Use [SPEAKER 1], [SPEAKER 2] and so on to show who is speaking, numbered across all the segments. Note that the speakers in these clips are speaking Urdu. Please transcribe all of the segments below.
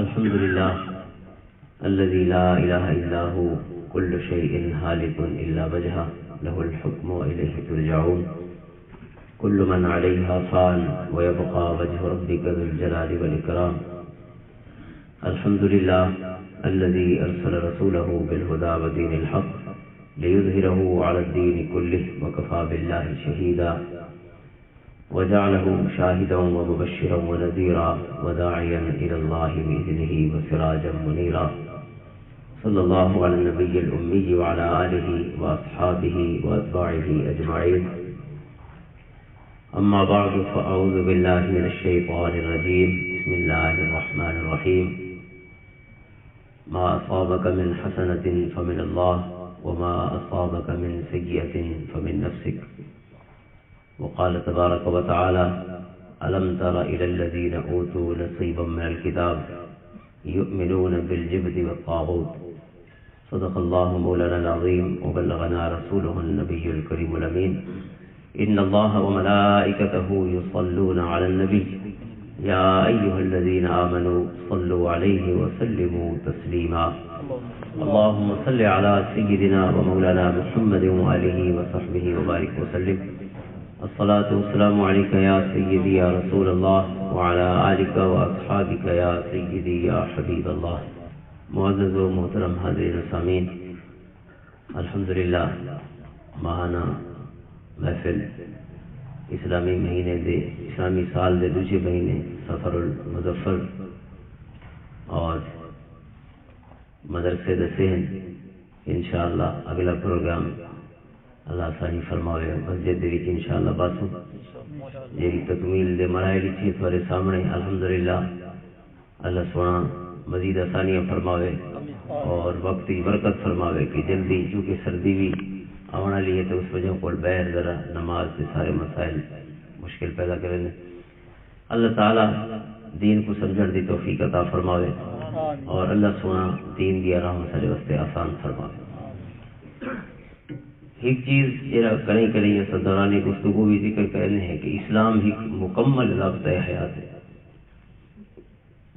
[SPEAKER 1] الحمد لله الذي لا إله إلا هو كل شيء هالك إلا وجهه له الحكم وإليه ترجعون كل من عليها فان ويبقى وجه ربك ذو الجلال والإكرام. الحمد لله الذي أرسل رسوله بالهدى ودين الحق ليظهره على الدين كله وكفى بالله شهيدا وجعله شاهدا ومبشرا ونذيرا وداعيا إلى الله بإذنه وسراجا منيرا. صلى الله على النبي الأمي وعلى آله وأصحابه وأتباعه أجمعين. أما بعد فأعوذ بالله من الشيطان الرجيم. بسم الله الرحمن الرحيم. ما أصابك من حسنة فمن الله وما أصابك من سيئة فمن نفسك. وقال تبارك وتعالى ألم تر إلى الذين أوتوا نصيبا من الكتاب يؤمنون بالجبت والطاغوت. صدق الله مولانا العظيم وبلغنا رسوله النبي الكريم الأمين. إن الله وملائكته يصلون على النبي يا أيها الذين آمنوا صلوا عليه وسلموا تسليما. اللهم صل على سيدنا ومولانا محمد وآله وصحبه وبارك وسلم. الصلاة والسلام عليك يا سيدي يا رسول الله وعلى آلك وأصحابك يا سيدي يا حبيب الله. معزز و محترم حاضرین و سامعین، الحمدللہ ماہانہ محفل اسلامی مہینے دے اسلامی سال دے دوسرے مہینے سفر المظفر اور مدرسے دے سہن انشاءاللہ اگلا پروگرام اللہ ثانی فرماوے مسجد دے وچ انشاءاللہ باسو جیڑی تکمیل دے مراحل تھی تھوڑے سامنے الحمدللہ اللہ سونا مزید آسانیاں فرماوے اور وقت کی برکت فرماوے کہ جلدی چونکہ سردی بھی آنا لیے تو اس وجہ کو بیر ذرا نماز کے سارے مسائل مشکل پیدا کریں. اللہ تعالیٰ دین کو سمجھن دی توفیق عطا فرماوے اور اللہ سونا دین دیا راہ مسئلے واسطے آسان فرماوے. ایک چیز جرا کریں ایسا دورانی گفتگو بھی ذکر کرنے ہیں کہ اسلام ایک مکمل ضابطۂ حیات ہے.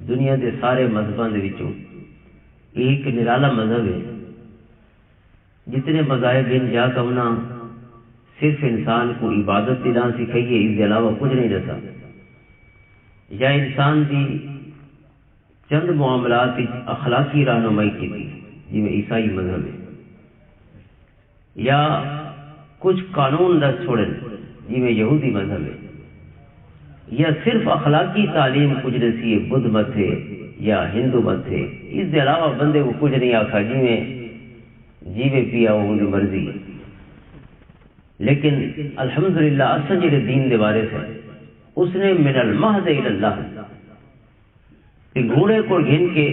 [SPEAKER 1] دنیا دے سارے مذہبوں دے وچوں ایک نرالا مذہب ہے. جتنے مذاہب ہیں جا کمنا صرف انسان کو عبادت کی نہ سکھائیے، اس کے علاوہ کچھ نہیں رسا. یا انسان کی چند معاملات اخلاقی رہنمائی کی تھی جی میں عیسائی مذہب ہے، یا کچھ قانون دس چھوڑیں جی میں یہودی مذہب ہے، یا صرف اخلاقی تعلیم کچھ دسی ہے بدھ مت ہے یا ہندو مت ہے. اس کے علاوہ بندے کو کچھ نہیں آخا جی میں جیوے پیا وہ دی مرضی. لیکن الحمدللہ اصل جڑے دین دے بارے سے اس نے من المہد الی اللہ کہ گھوڑے کو گھن کے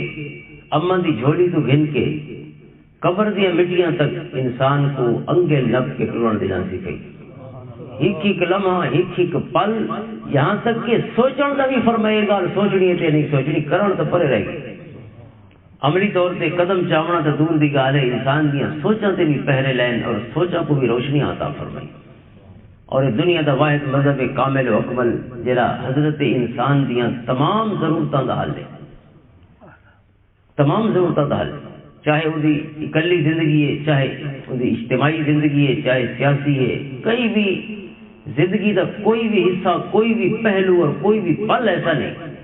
[SPEAKER 1] اماں دی جھولی تو گھن کے قبر دیا مٹیاں تک انسان کو انگے لب کے ٹرن دینا سکھائی. ایک لمحہ ایک پل یہاں تک کہ سوچن کا بھی فرمائے گا، سوچنی ہے تے نہیں سوچنی کرن تو پرے رہے گی. عملی طور پہ قدم چاونا تو دور دی گال ہے، انسان دیا سوچاں تے بھی پہرے لین اور سوچاں کو بھی روشنی عطا فرمائی. اور یہ دنیا دا واحد مذہب کامل و اکمل جڑا حضرت انسان دیا تمام ضرورتاں دا حل ہے. تمام ضرورتاں دا حل، چاہے وہ اکلی زندگی ہے، چاہے وہ اجتماعی زندگی ہے، چاہے سیاسی ہے. کئی بھی زندگی دا کوئی بھی حصہ، کوئی بھی پہلو اور کوئی بھی پل ایسا نہیں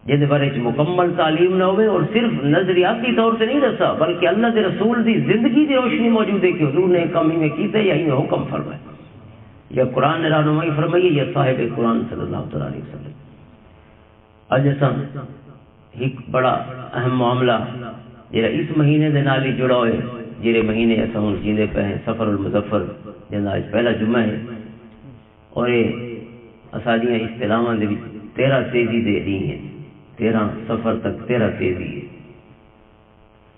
[SPEAKER 1] جن بارے مکمل تعلیم نہ ہوئے اور صرف نظریاتی طور سے نہیں رسا بلکہ اللہ کے رسول دی زندگی دی روشنی موجود ہے کہ حضور نے کام ہی میں کیتے یا ہی میں حکم فرمائے یا قرآن نے رہنمائی فرمائی یا صاحب قرآن صلی اللہ علیہ وسلم. اج اساں ایک بڑا اہم معاملہ جڑا اس مہینے دے نال ہی جڑا ہوئے جڑے مہینے اساں ہن جیندے پے ہیں سفر المظفر جندا اج پہلا جمعہ ہے اور یہ اساڈیاں اصطلاحاں دے وچ 13 تیزی دے دی ہیں. 13 سفر تک 13 تیزی ہے.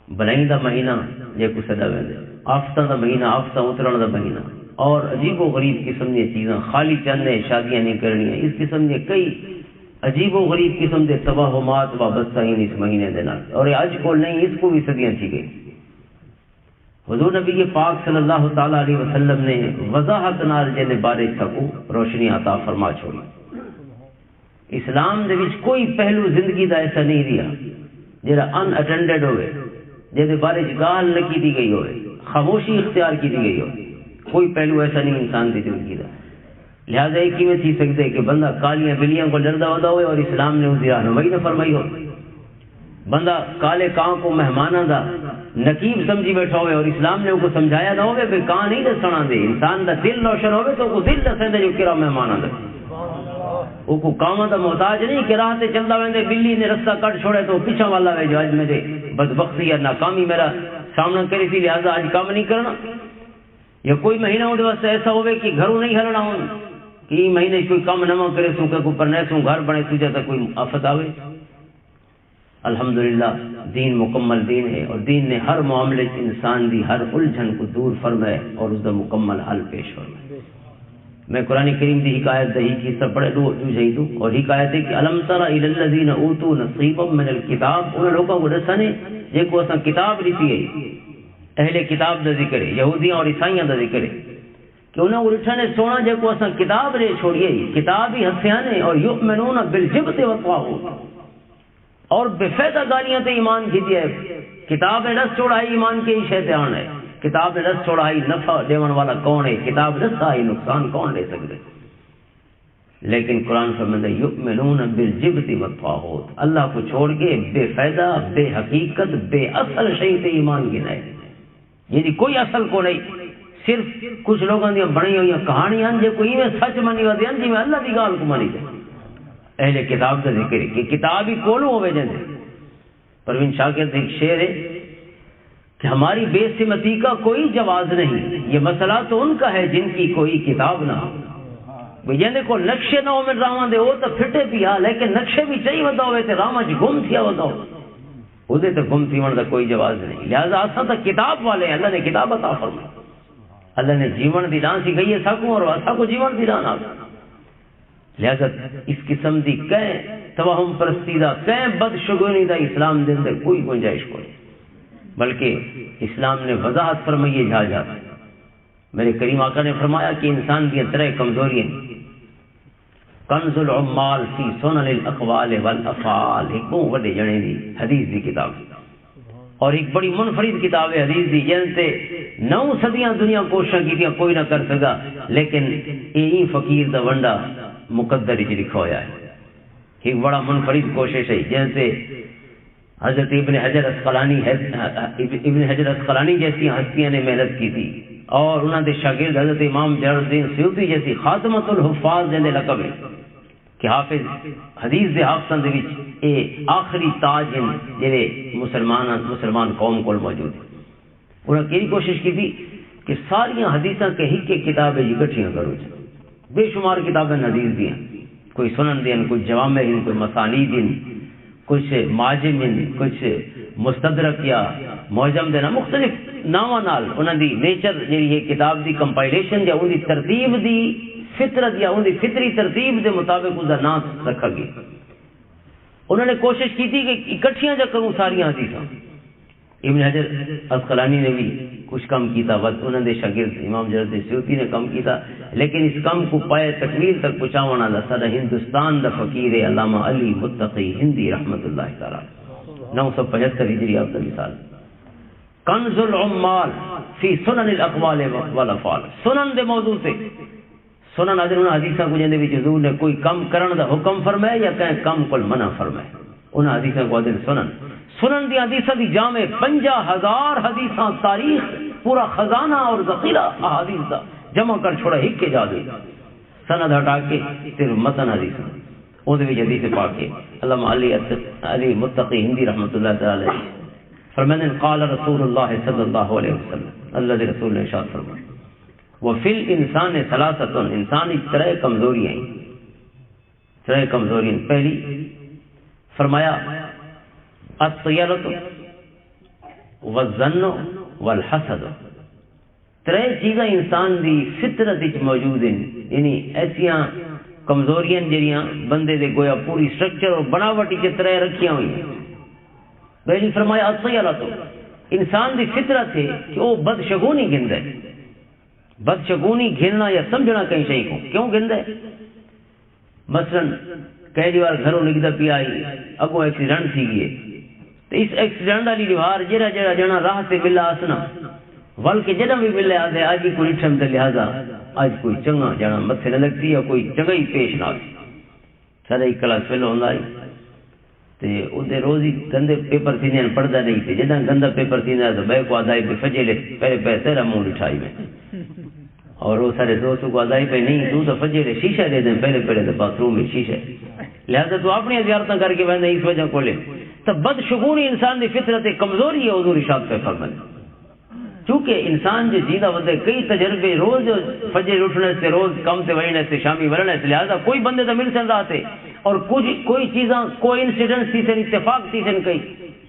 [SPEAKER 1] بلائی دا مہینہ جے کو سدا ویندے، آفتہ دا مہینہ، آفتہ اترن دا مہینہ، اور عجیب و غریب قسم دی چیزاں خالی چند شادیاں نہیں کرنی ہیں. اس قسم کے کئی عجیب و غریب قسم کے توہمات وابستہ ہیں اس مہینے دے نال اور اج کو نہیں اس کو بھی صدیاں تھی گئی. حضور نبی پاک صلی اللہ تعالی علیہ وسلم نے وضاحت نال جن بارے سکو روشنی عطا فرما چھوڑی. اسلام دے وچ کوئی پہلو زندگی دا ایسا نہیں رہا جڑا ان اٹینڈڈ ہوئے، جہدے بارے گال نہ کی گئی ہوئے، خاموشی اختیار کی گئی ہو، کوئی پہلو ایسا نہیں انسان کی زندگی کا۔ لہٰذا ایک ہی میں تھی سکتے کہ بندہ کالیاں بلیاں کو ڈردا ہوتا ہوئے اور اسلام نے اس کی رہنمائی نہ فرمائی ہو، بندہ کالے کان کو مہمانوں کا نقیب سمجھی بیٹھا ہوئے اور اسلام نے ان کو سمجھایا نہ ہوئے کہ کان نہیں دسنا دے، انسان دا دل روشن ہوئے تو وہ دل دسے دے جو کرا مہمانوں کا، وہ کو کاموں کا محتاج نہیں کہ راہ سے چلتا ویندے بلی نے رستہ کٹ چھوڑے تو پیچھا والا وے جو آج میرے بدبختی یا ناکامی میرا سامنا کری تھی لہٰذا آج کام نہیں کرنا، یا کوئی مہینہ اندر واسطے ایسا ہوئے کہ گھروں نہیں ہلنا ہوں کہ مہینے کوئی کام نہ کرے سوں کہ کوئی پر نہ سوں گھر بنے تجھے تک کوئی آفت آوے۔ الحمدللہ دین مکمل دین ہے، اور دین نے ہر معاملے انسان دی ہر الجھن کو دور فرمائے اور اس کا مکمل حل پیش فرمائے۔ میں قرآن کریم دی حکایت دہی کی سب پڑھے دو جائیدوں، اور حکایت ہے کہ الم تر الی الذین اوتوا نصیبا من الکتاب، ان لوگوں کو دسنے جے کو اساں کتاب دیتی ہے، اہل کتاب دا ذکر ہے، یہودیاں اور عیسائیاں دا ذکر ہے کہ انہوں اٹھا نے سونا جے کو اساں کتاب دے چھوڑیے، کتاب ہی ہتھیاں نے، اور یؤمنون بالجبت والطاغوت، اور بے فائدہ گالیاں تے ایمان کیتی ہے۔ کتاب نے رس چھوڑائی ایمان کے ہی شیطان ہے، کتاب نے رس چھوڑائی نفع دیون والا کون ہے، کتاب رس آئی نقصان کون لے سکتے۔ لیکن قرآن فرماتا ہے یؤمنون بالجبت والطاغوت، اللہ کو چھوڑ کے بے فائدہ بے حقیقت بے اصل شیء تے ایمان گنائے، یعنی کوئی اصل کو نہیں، صرف کچھ لوگوں دی بنی ہوئی کہانیاں جے کوئی میں سچ منی ہوتی ہیں جی میں اللہ دی گال کو منی دے۔ اہل کتاب کا ذکر ہے کہ کتاب ہی کولو ہوئے جیسے پروین شاکر ایک شعر ہے کہ ہماری بے سمتی کا کوئی جواز نہیں، یہ مسئلہ تو ان کا ہے جن کی کوئی کتاب نہ ہو۔ جیندے کو نقشے نہ ہو میں راواں دے وہ تو پھٹے پیا، لیکن نقشے بھی چاہیے ہوتا ہوئے تے راواں چ گم تھیا ہوتا ہو، ادھے تے گم تھی ون کا کوئی جواز نہیں۔ لہذا اساں تو کتاب والے ہیں، اللہ نے کتاب عطا فرمائی، اللہ نے جیون دی راہ سی گئی ہے ساکوں اور اساں کو جیون دی راہ نہ۔ لہذا اس قسم دی کہیں توہم پرستی دا کہیں بدشگونی دا اسلام دے اندر کوئی گنجائش کوئی، بلکہ اسلام نے وضاحت فرمائی جا جا۔ میرے کریم آقا نے فرمایا کہ انسان کی طرح کمزوری ہیں، کنز العمال فی سنن الاقوال والافعال، ایک بہت بڑے جنے دی حدیث دی کتاب، اور ایک بڑی منفرد کتاب ہے حدیث دی، جن سے 9 صدیاں دنیا کوششاں کی کوئی نہ کر سکا، لیکن یہی فقیر دا ونڈا مقدر ہی لکھا ہوا ہے۔ ایک بڑا منفرد کوشش ہے جیسے حضرت ابن حجر اسقلانی جیسی ہستیاں نے محنت کی تھی، اور انہوں نے شاگرد حضرت امام جلال الدین سیوطی جیسی خاتمۃ الحفاظ جن لقب ہے کہ حافظ حدیث دے حافظاں دے وچ اے آخری تاج ہیں جڑے مسلمان قوم کو موجود ہیں۔ انہوں نے یہ کوشش کی تھی کہ ساری حدیثاں کے ہی کے کتابیں اکٹھیاں کرو، بے شمار کتابیں حدیث دی ہیں، کوئی سنن دیں، کوئی جوامع ہیں، کوئی مسانید ہیں، کچھ معجم ہیں، کچھ مستدرک یا معجم دینا، مختلف ناماں نال انہاں دی نیچر جڑی ہے کتاب دی کمپائلیشن یا ان دی ترتیب دی فطرت یا ان دی فطری ترتیب دے مطابق اس دا نام رکھا گیا۔ انہوں نے کوشش کی تھی کہ اکٹھیاں جا کروں ساری حدیثاں۔ ابن حجر اسقلانی نے بھی کچھ کم کیتا، انہوں نے شاگرد امام جلال الدین سیوطی نے کم کیتا، لیکن اس کم کو پائے تکمیل تک پہنچاون والا سارا ہندوستان دا فقیر ہے علامہ علی متقی ہندی رحمۃ اللہ تعالی 975 ہجری آپ کا مثال۔ کنز العمال فی سنن الاقوال والافعال، سنن دے موضوع سے سنن حضرت حدیثاں کو جندے وچ حضور نے کوئی کم کرن دا حکم فرمایا یا کہیں کم کو منع فرمایا، انہاں حدیثاں کو حضرت سنن دی حدیثاں دی جامع 50,000 حدیثاں، تاریخ پورا خزانہ اور ذخیرہ احادیث دا جمع کر چھوڑا ہک کے جا دے، سند ہٹا کے صرف متن حدیث او دے وچ حدیث پاک کے علامہ علی متقی ہندی رحمۃ اللہ تعالی فرماتے ہیں قال رسول اللہ صلی اللہ علیہ وسلم، اللہ کے رسول نے ارشاد فرمایا وفی الانسان ثلاثۃ، انسان کی طرح کمزوریاں ہیں، طرح کمزوریاں، پہلی فرمایا الطیرۃ والظن والحسد، ترے چیزاں انسان دی فطرت وچ موجود ہیں، یعنی ایسیاں کمزوریاں جڑیاں بندے دے گویا پوری سٹرکچر اور بناوٹ وچ ترے رکھیاں ہوئی ہیں۔ پہلی فرمایا الطیرۃ، انسان دی فطرت ہے کہ وہ بدشگونی گندا ہے، بدشگونی گھننا یا سمجھنا کہیں شئی کو کیوں گندا ہے؟ مثلا کئی بار گھروں نکدا پیا آئی اگوں ایکسیڈنٹ تھی گئے تو اس ایکسیڈنٹ والی دیوار جڑا جڑا جنا راہ سے ملا اسنا بلکہ جنا بھی ملے آدھے آج کوئی ٹھم تے لہذا آج کوئی چنگا جنا متھے نہ لگتی یا کوئی چنگا ہی پیش نہ آتی سارا ایک کلاس پہلو ہوندا ہے تے اودے روز ہی گندے پیپر تھیندے پڑھدا نہیں تے جدا گندا پیپر تھیندا تو بے کو ادائی پہ فجلے پہلے پہ تیرا منہ اٹھائی میں اور وہ سارے دوستوں کو ادائی پہ نہیں تو فجلے شیشہ دے دیں پہلے پہلے تو باتھ روم میں شیشہ لہذا تو اپنی زیارتیں کر کے بندے اس وجہ کو لے تو بدشگونی انسان کی فطرت کمزوری ہے حضور ارشاد پہ فرمائے چونکہ انسان جو جیندہ بندے کئی تجربے روز فجر اٹھنے سے روز کم سے وہینے سے شامی ورنے سے لہذا کوئی بندے تو مل سن رہا تھے اور کچھ کوئی چیزاں کوئی انسیڈنٹ تھی سن اتفاق تھی سن کئی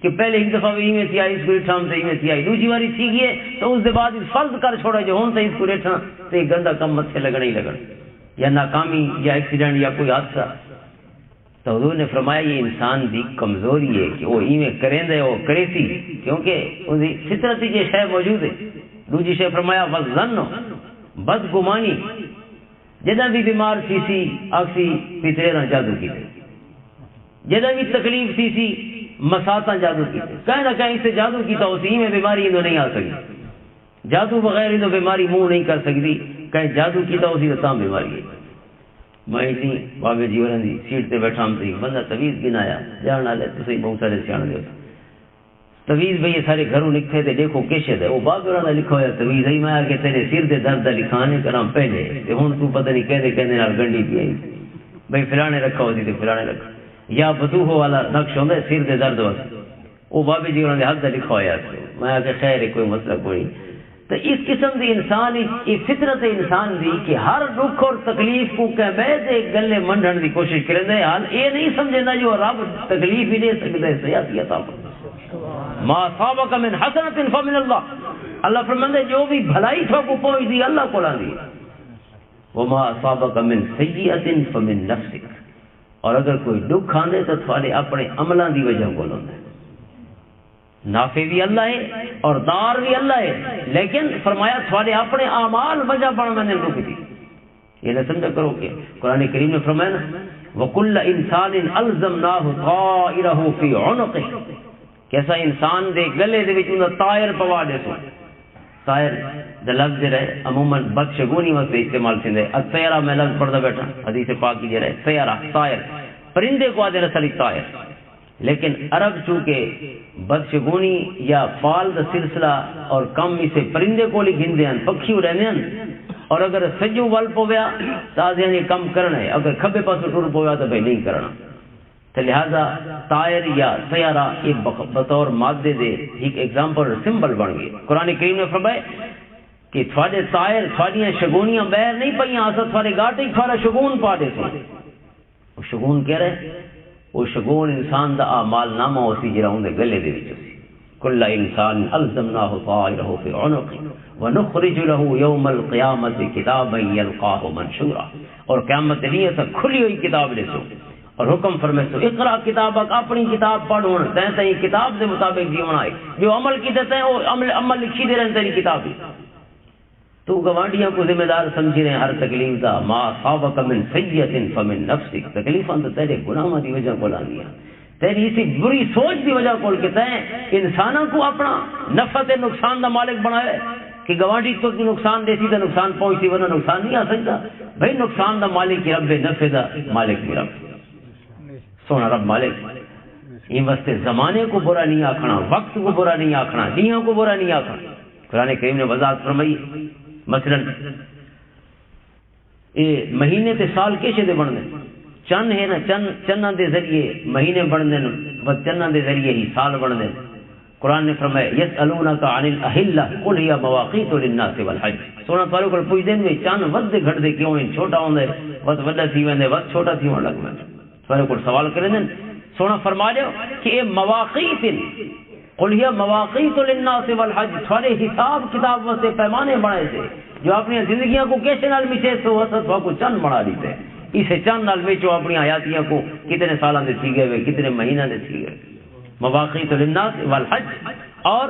[SPEAKER 1] کہ پہلے ایک دفعہ بھی میں تھی آئی اس کو ریٹھام سے میں تھی آئی دوسری باری تھی گئے تو اس دے بعد فرض کر چھوڑا جو ہون سے اس کو ریٹھا تو ایک گندہ کم مت سے لگنا ہی لگنا یا ناکامی یا ایکسیڈنٹ یا کوئی حادثہ تو حضور نے فرمایا یہ انسان دی کمزوری ہے کہ وہ ایویں کریں دے وہ کرے سی کیونکہ ان دی فطرتی یہ شے موجود ہے دوسری شے فرمایا وظن بدگمانی جدا بھی بیمار تھی سی آکسی پترے نہ جادو کی جدا بھی تکلیف تھی سی مساتاں جادو کی کہیں نہ کہیں سے جادو کی تو اسی میں بیماری تو نہیں آ سکتی جادو بغیر تو بیماری منہ نہیں کر سکتی کہیں جادو کی تو اسی تام بیماری ہے میں اسی بابے جی اور سیٹ تے بیٹھا ہم تھی بندہ تویز گنایا جان والے تو صحیح بہت سارے سیاح دے تویز بھئی سارے گھروں لکھتے تھے دیکھو کیشے دے وہ بابے اور لکھا ہوا تویز ہی میں آ کے تیرے سر دے درد لکھانے کرام پہلے ہوں تو پتہ نہیں کہنے نال گنڈی پی آئی بھئی فلانے رکھا ہوتی تھی فلانے رکھا یا بدوہو والا نقش ہوندہ سر دے درد واسطے وہ بابے جی اور حق دا لکھا ہوا میں آ کے خیر ہے کوئی مسئلہ کوئی تو اس قسم دی انسان یہ فطرت انسان دی کہ ہر دکھ اور تکلیف کو کہے گلے منڈن دی کوشش کریں دے حال یہ نہیں سمجھنا جو رب تکلیف ہی دے سکتا ہے سیاسی عطا ما صابک من حسنت فمن اللہ اللہ فرماندے جو بھی بھلائی تھو کو پہنچ دی اللہ کو لا دی وما صابک من سیئت فمن نفسک اور اگر کوئی دکھ آندے تو تھوڑے اپنے عملان دی وجہ کو لوندے نافع بھی اللہ ہے اور دار بھی اللہ ہے لیکن فرمایا تھوڑے اپنے اعمال وجہ بڑھ میں نے روک دی یہ نہ سمجھا کرو کہ قرآن کریم نے فرمایا نا وَكُلَّ إِنسَانٍ أَلْزَمْنَاهُ طَائِرَهُ فِي عُنُقِهِ کیسا انسان دے گلے دے وچ انہاں طائر پوا دے سو طائر دا لفظ رہے عموماً بدشگونی واسطے استعمال تھیندے الطیرہ میں لفظ پڑھدا بیٹھا حدیث پاک کی رہے طیرہ طائر پرندے کو آدھے رسلی طائر لیکن عرب چونکہ بدشگونی یا فال دا سلسلہ اور کم اسے پرندے کو لی گھندے ہیں پکھیو رہنے ہیں اور اگر سجو وال پویا تو آدھے ہیں کم کرنا ہے اگر کھبے پاس ٹور پویا تو بھئی نہیں کرنا تو لہذا طائر یا سیارہ ایک بطور مادے دے ایک ایگزامپل سمبل بن گئے قرآن کریم نے فرمائے کہ تھوڑے طائر تھوڑیاں شگونیاں بہر نہیں پئیاں آسا تھوڑے گاٹے تھوڑا شگون پا دے سو وہ شگون کہہ رہے وہ شگون انسان دا اعمال نامہ اسی جرا ہوں دے گلے دے وچ اسی کل انسان الزمناه طائره في عنقه ونخرج له يوم القيامه كتابا يلقاه منشورا اور قیامت دنیا سے کھلی ہوئی کتاب لے سو اور حکم فرمائے تو اقرا کتابک اپنی کتاب پڑھو تے تے کتاب دے مطابق جیونا ہے جو عمل کیتے تے وہ عمل لکھی دے رہن تیری کتاب تو گوانڈیاں کو ذمہ دار سمجھ رہے ہیں ہر تکلیف دا ما صابک من سیئت فمن نفسک تکلیفاں تو تیرے گناہوں دی وجہ کو لا دیا تیری اسی بری سوچ دی وجہ کو کہ تے انسانوں کو اپنا نفع تے نقصان دا مالک بنائے کہ گوانڈی تو نقصان دیسی تے نقصان پہنچتی ورنہ نقصان نہیں آ سکتا بھئی نقصان دا مالک رب نفع دا مالک بھی رب سونا رب مالک یہ واسطے زمانے کو برا نہیں آکھنا وقت کو برا نہیں آکھنا دیہوں کو برا نہیں آکھنا قرآن کریم نے وضاحت فرمائی مثلا یہ مہینے تے سال کیسے دے بن دے چند ہے نا چندہ دے ذریعے مہینے بن دے و چندہ دے ذریعے ہی سال بن دے قرآن نے فرمایا یسألونک عن الاہلہ قل ہی مواقیت للناس والحج سونا توارو کل پوچھ دیں میں چند ود گھٹ دے کیوں ہیں چھوٹا ہوں دے ود وڈا تھی وین دے ود چھوٹا تھی وین لگ میں توارو کل سوال کریں دیں سونا فرما دے کہ اے مواقیت قل ہی مواقیت للناس والحج تھوڑے حساب کتاب واسطے پیمانے بنائے تھے جو اپنی زندگیاں کو کیسے نال مچے سو وسط کو چند بنا دیتے اسے چند نال میچو اپنی حیاتیاں کو کتنے سالہ دے تھی گئے کتنے مہینہ دے تھی گئے مواقیت للناس والحج اور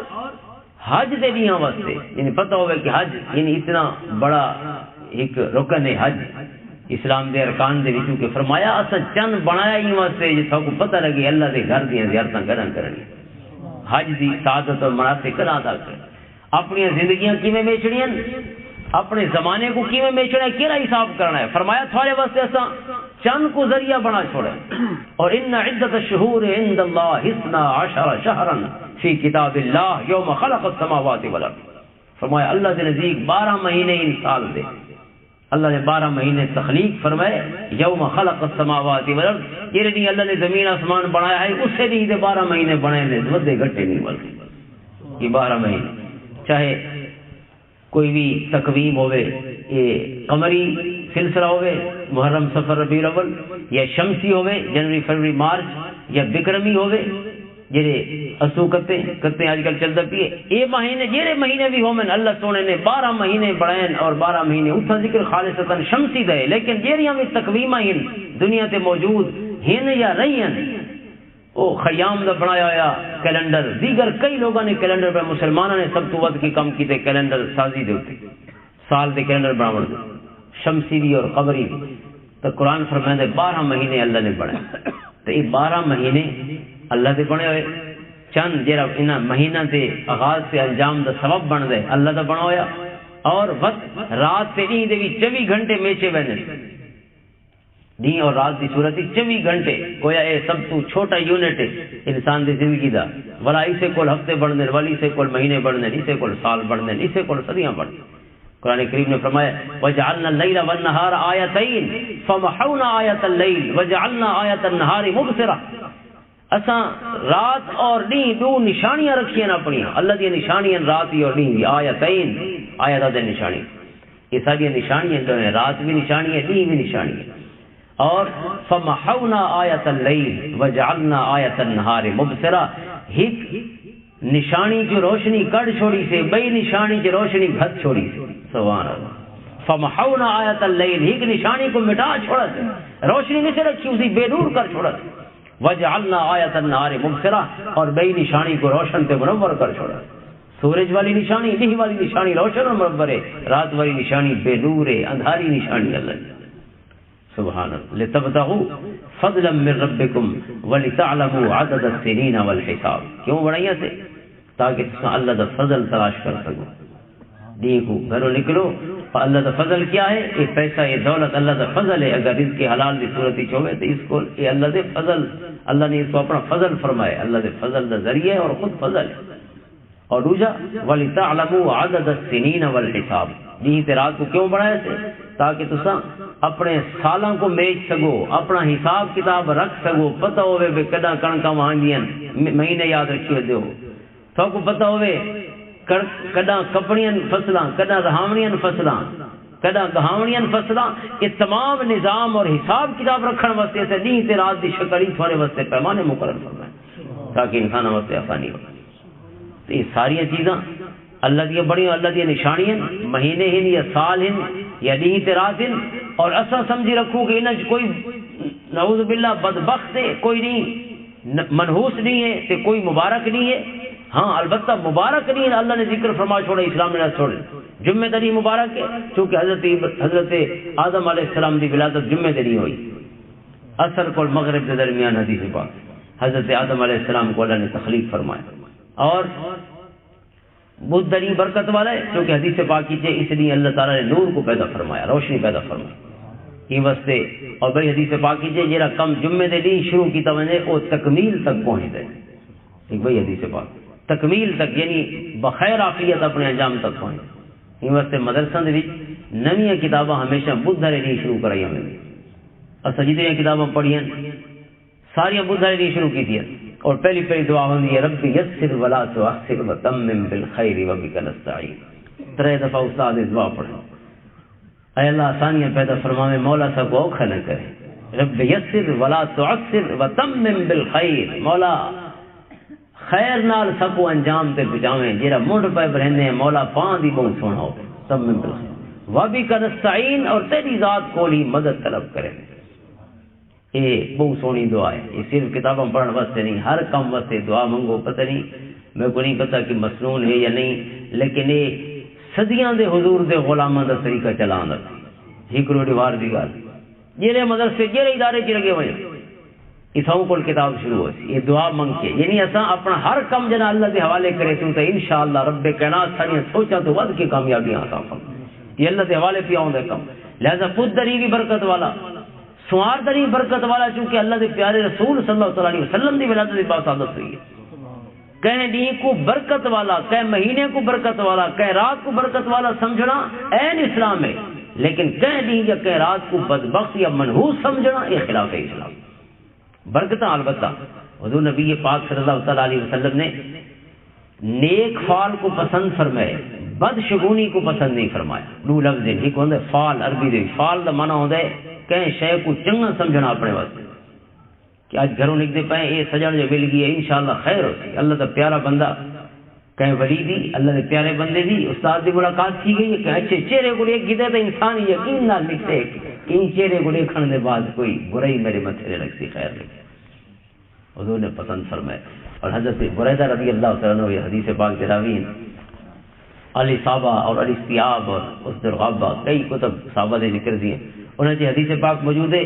[SPEAKER 1] حج دے دیاں واسطے یعنی پتہ ہوئے کہ حج یعنی اتنا بڑا ایک رکن ہے حج اسلام دے ارکان دے وچوں کہ فرمایا اسا چند بنایا ہی واسطے جس کو پتہ لگے اللہ دے گھر دیاں زیارتاں کرن کرنی حج دی سعادت اور مناسک ادا کریں. اپنی زندگیاں کیویں میچڑیاں، اپنے زمانے کو کیویں میچنا ہے، کیڑا حساب کرنا ہے. فرمایا تھوڑے واسطے اساں چند کو ذریعہ بنا چھوڑے. اور ان عدت الشہور عند اللہ 12 شہرا فی کتاب اللہ یوم خلق السماوات والارض. فرمایا اللہ کے نزدیک 12 مہینے ان سال دے. اللہ نے 12 مہینے تخلیق فرمائے. یوم خلق السماوات والارض، یہ نہیں اللہ نے زمین آسمان بنایا ہے اسے نہیں دے 12 مہینے بنائے نے، ودے گھٹے نہیں بلکہ یہ 12 مہینے. چاہے کوئی بھی تقویم ہوئے، یہ قمری سلسلہ ہوئے محرم صفر ربیع الاول، یا شمسی ہوئے جنوری فروری مارچ، یا بکرمی ہوئے جڑے اسو کرتے آج کل چلتا پیے. یہ مہینے جڑے مہینے بھی ہومن اللہ سونے نے 12 مہینے بڑھائیں اور 12 مہینے اتھا ذکر خالصتاً شمسی دے. لیکن جڑیاں بھی تقویمہ ہیں دنیا تے موجود ہیں یا رہی ہیں، وہ خیام دا بنایا ہوا کیلنڈر، دیگر کئی لوگوں نے کیلنڈر پر، مسلمانوں نے سب تو ود کی کم کیتے کیلنڈر سازی دے ہوتے سال دے کیلنڈر بناون دے، شمسی بھی اور قمری بھی. تو قرآن فرمائے دے 12 مہینے اللہ نے بنائے. تو یہ 12 مہینے اللہ دے بنے ہوئے. چند جرا انہاں مہینہ تے آغاز سے انجام دا سبب بن دے اللہ دا بنا ہویا. اور وقت رات تے نہیں دے بھی 24 گھنٹے میچے بہنے، دین اور رات دی صورت 24 گھنٹے. گویا اے سب تو چھوٹا یونٹ ہے انسان دی زندگی دا. ولا اسے کول ہفتے بڑھنے، ولی اسے کول مہینے بڑھنے، اسے کول سال بڑھنے، اسے کول صدیاں بڑھنے. قرآن کریم نے فرمایا وجعلنا اللیل والنہار آیتین فمحونا آیت اللیل وجعلنا آیت النہار مبصرہ. اساں رات اور دن دو نشانیاں رکھیاں اپنی، اللہ دی نشانیاں رات اور دن دی آیتین، آیات دی نشانی. یہ ساری نشانیاں جو ہیں، رات بھی نشانی ہے، دن بھی نشانی ہے. اور فمحونا آیت اللیل وجعلنا آیت النہار مبصرہ، ایک نشانی کی روشنی کڑ چھوڑی سے، بئی نشانی کی روشنی گھت چھوڑی سے. سبحان اللہ. فمحونا آیت اللیل، ایک نشانی کو مٹا چھوڑا سے، روشنی نہیں سے رکھی اسی بے نور کر چھوڑا سے. وجعلنا آیت النہار مبصرہ، اور بئی نشانی کو روشن سے منور کر چھوڑا. سورج والی نشانی، لہ والی نشانی روشن اور منور ہے، رات والی نشانی بے نور ہے، اندھاری نشانی اللہ. سبحان اللہ. لتبتغوا فضلا من ربکم ولتعلموا عدد السنین والحساب. کیوں بڑھائیا سے؟ تاکہ تم اللہ دا فضل تلاش کر سکو. دیکھو گھروں نکلو، اللہ دا فضل کیا ہے؟ یہ پیسہ، یہ دولت اللہ دا فضل ہے. اگر رزق حلال دی صورت ہی ہوئے تو اس کو یہ اللہ دے فضل، اللہ نے اس کو اپنا فضل فرمائے، اللہ دے فضل دا ذریعہ اور خود فضل ہے. اور دوسرا وَلِتَعْلَمُوا عَدَدَ السِّنِينَ وَالْحِسَابِ، یہ رات کو کیوں بڑھایا سے؟ تاکہ تساں اپنے سالاں کو میچ سکو، اپنا حساب کتاب رکھ سکو، پتہ ہوئے بے کدا کڑکا مانگیاں مہینے یاد رکھیے دیو، تو کو پتہ ہوئے کدا کپڑیاں فصلاں، کدا رہاونیاں فصلاں، کدا گہاونیاں فصلاں. یہ تمام نظام اور حساب کتاب رکھن واسطے سے دین تے رات دی شکلی تھوڑے واسطے پیمانے مقرر فرمائے تاکہ انسان واسطے آسانی ہو. یہ ساری چیزاں اللہ دی بڑی، اللہ دی نشانیاں، مہینے ہیں یا سال ہیں یا دین تے رات ہیں. اور ایسا سمجھی رکھو کہ انہیں کوئی نعوذ باللہ بدبخت ہے، کوئی نہیں منحوس نہیں ہے، تے کوئی مبارک نہیں ہے. ہاں البتہ مبارک نہیں ہے، اللہ نے ذکر فرما چھوڑا، اسلام نے چھوڑے. جمعہ دری مبارک ہے چونکہ حضرت آدم علیہ السلام دی ولادت جمعہ دری ہوئی. عصر کو مغرب کے درمیان حدیث پاک حضرت آدم علیہ السلام کو اللہ نے تخلیق فرمایا. اور بدھ دری برکت والا ہے کیونکہ حدیث پاک کی اس لیے اللہ تعالیٰ نے نور کو پیدا فرمایا، روشنی پیدا فرمائی یہ واسطے. اور بھائی حدیث پاک کی جرا کم جمعے دے دن شروع کی توجہ وہ تکمیل تک پہنچ گئے. ایک بھائی حدیث پاک تکمیل تک یعنی بخیر عافیت اپنے انجام تک پہنچ. یہ واسطے مدرسہ دے وچ نویاں کتاباں ہمیشہ بدھ دے دن شروع کرائی ہمیں. اساں جتنی کتاباں پڑھیاں ساری بدھ دے دن شروع کی تھی. اور پہلی دعا ہوندی ہے رب یسر ولا تعسر وتمم بالخیر وبک نستعین. 3 دفعہ استاد دعا پڑھیں، اے اللہ آسانیاں پیدا فرماویں، مولا سب کو اوکھا نہ کرے. رب یسر ولا تعسر وتمم بالخیر، مولا خیر نال سب کو انجام تے پہنچاویں. جڑا منڈ پہ رہندے ہیں مولا پاں دی بہت سونا ہو. تمم بالخیر وبک نستعین، اور تیری ذات کو ہی مدد طلب کرے. یہ بہت سونی دعا ہے. یہ صرف کتابیں پڑھنے واسطے نہیں، ہر کام واسطے دعا منگو. پتہ نہیں میں کو نہیں پتا کہ مسنون ہے یا نہیں، لیکن یہ صدیاں دے حضور دے غلاماں دا طریقہ چلان دا. ایک روڈی وار دی گل جڑے مدرسے جڑے ادارے چ لگے ہوئے اتھاؤں کو کتاب شروع ہو سی یہ دعا منگ کے یعنی اساں اپنا ہر کم جنا اللہ دے حوالے کرے تو انشاءاللہ رب کائنات ساری سوچا تو ود کی کامیابیاں عطا فرمائے یہ اللہ دے حوالے پہ آؤں دے کم لہذا خود دری بھی برکت والا سوار دری برکت والا چونکہ اللہ دے پیارے رسول صلی اللہ علیہ وسلم دی ولادت دی بات عادت ہوئی ہے کہیں دین کو برکت والا کہیں مہینے کو برکت والا کہیں رات کو برکت والا سمجھنا عین اسلام ہے لیکن کہیں دین یا کہیں رات کو بدبخت یا منحوس سمجھنا یہ خلاف اسلام برکتاں البتہ حضور نبی پاک صلی اللہ علیہ وسلم نے نیک فعل کو پسند فرمائے بدشگونی کو پسند نہیں فرمایا دو لفظ ٹھیک ہوندے فعل عربی دے فعل دا معنی ہوندا ہے کہیں شے کو چنگا سمجھنا اپنے واسطے کہ آج گھروں نکدے پائے اے سجن جو مل گئی ہے انشاءاللہ خیر ہوتی اللہ دا پیارا بندہ کہیں ولی دی اللہ دے پیارے بندے دی استاد دی ملاقات کی گئی ہے کہ اچھے چہرے کو دیکھ گئے تو انسان یقین نہ لکھتے کہ ان چہرے کو دیکھنے دے بعد کوئی برائی میرے متھے نہیں لگتی خیر لگتی حضور نے پسند فرمائے اور حضرت بریدہ رضی اللہ تعالیٰ عنہ یہ حدیث پاک دراوین علی صحابہ اور علی استیاب اور اس غابہ کئی کتب صحابہ دے ذکر دیے انہیں جی حدیث پاک موجود ہے